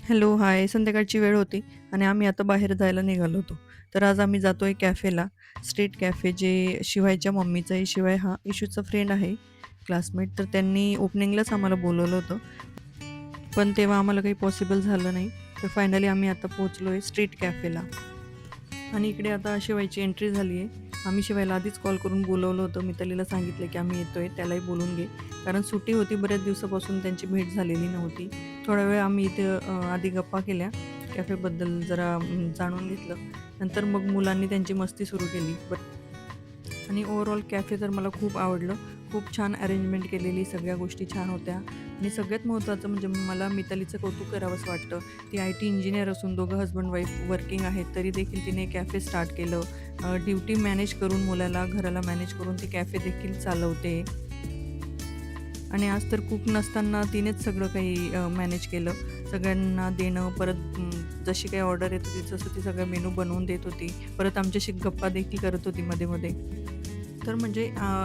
Hello, हाय. संध्याकाळची वेळ होती आणि आम्ही आता बाहेर जायला निघालो होतो. तर आज आम्ही जातोय कॅफेला. स्ट्रीट कॅफे जे शिवायच्या मम्मीचा आहे. शिवाय हा इशूचा फ्रेंड आहे, क्लासमेट. तर त्यांनी ओपनिंगलाच आम्हाला बोलवलं होतं. पण तेव्हा आम्हाला काही पॉसिबल झालं नाही. तर फायनली आम्ही आता पोहोचलोय स्ट्रीट कॅफेला. आणि इकडे आता शिवायची एंट्री झाली आहे. आम्ही शिवायला आधीच कॉल करून बोलवलं होतं. मितालीला सांगितलं की आम्ही येतोय, त्यालाही बोलून घे. कारण सुट्टी होती, बऱ्याच दिवसापासून त्यांची भेट झालेली नव्हती. थोडा वेळ आम्ही इथे आधी गप्पा केल्या, कॅफेबद्दल जरा जाणून घेतलं. नंतर मग मुलांनी त्यांची मस्ती सुरू केली. आणि ओव्हरऑल कॅफे तर मला खूप आवडलं. खूप छान अरेंजमेंट केलेली, सगळ्या गोष्टी छान होत्या आणि सगळ्यात महत्त्वाचं म्हणजे मला मितालीचं कौतुक करावंसं वाटतं. ती IT इंजिनिअर असून दोघं हसबंड वाईफ वर्किंग आहेत, तरी देखील तिने कॅफे स्टार्ट केलं. ड्युटी मॅनेज करून, मुलाला, घराला मॅनेज करून ती कॅफे देखील चालवते. आणि आज तर कुक नसताना तिनेच सगळं काही मॅनेज केलं. सगळ्यांना देणं, परत जशी काही ऑर्डर येत होती तसं ती सगळं मेनू बनवून देत होती. परत आमच्याशी गप्पा देखील करत होती मध्ये-मध्ये. तर म्हणजे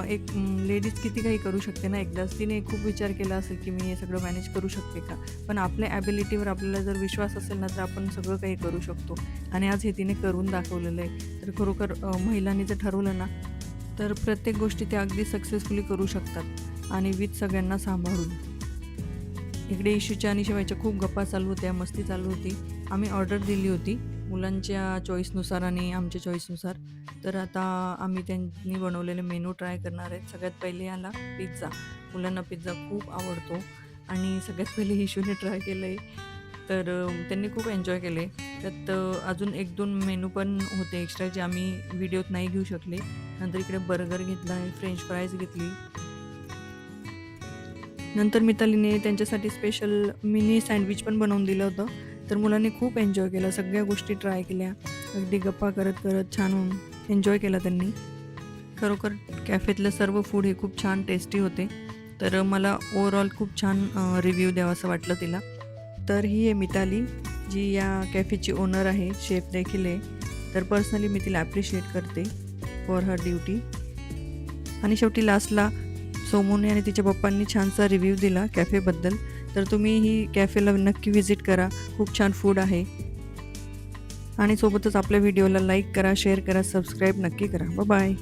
एक लेडीज किती काही करू शकते ना एकदाच. तिने खूप विचार केला असेल, की मी हे सगळं मॅनेज करू शकते का? पण आपल्या ॲबिलिटीवर आपल्याला जर विश्वास असेल ना, तर आपण सगळं काही करू शकतो. आणि आज हे तिने करून दाखवलेलं आहे. तर खरोखर महिलांनी जर ठरवलं ना, तर प्रत्येक गोष्टी त्या अगदी सक्सेसफुली करू शकतात आणि विथ सगळ्यांना सांभाळून. इकडे इशूच्या आणि शिवायच्या खूप गप्पा चालू होत्या, मस्ती चालू होती. आम्ही ऑर्डर दिली होती मुलांच्या चॉईसनुसार आणि आमच्या चॉईसनुसार. तर आता आम्ही त्यांनी बनवलेले मेनू ट्राय करणार आहेत. सगळ्यात पहिले आला पिझ्झा. मुलांना पिझ्झा खूप आवडतो आणि सगळ्यात पहिले इशूने ट्राय केलं आहे. तर त्यांनी खूप एन्जॉय केले. त्यात अजून 1-2 मेनू पण होते एक्स्ट्रा जे आम्ही व्हिडिओत नाही घेऊ शकले. नंतर इकडे बर्गर घेतला, फ्रेंच फ्राईज घेतली. नंतर मितालीने त्यांच्यासाठी स्पेशल मिनी सँडविच पण बनवून दिलं होतं. तर मुलांनी खूप एन्जॉय केलं. सगळ्या गोष्टी ट्राय केल्या. अगदी गप्पा करत-करत छान एन्जॉय केला त्यांनी. खरोखर कॅफेतलं सर्व फूड हे खूप छान टेस्टी होते. तर मला ओव्हरऑल खूप छान रिव्ह्यू द्यावासं वाटलं तिला. तर ही आहे मिताली, जी या कॅफेची ओनर आहे, शेफ देखील आहे. तर पर्सनली मी तिला ॲप्रिशिएट करते फॉर हर ड्युटी. आणि शेवटी लास्टला सोमूने आणि तिच्या पप्पांनी छानसा रिव्ह्यू दिला कॅफेबद्दल. तर तुम्ही ही कॅफेला नक्की व्हिजिट करा. खूप छान फूड आहे. आणि सोबतच आपल्या व्हिडिओला लाईक करा, शेअर करा, सबस्क्राईब नक्की करा. बाय.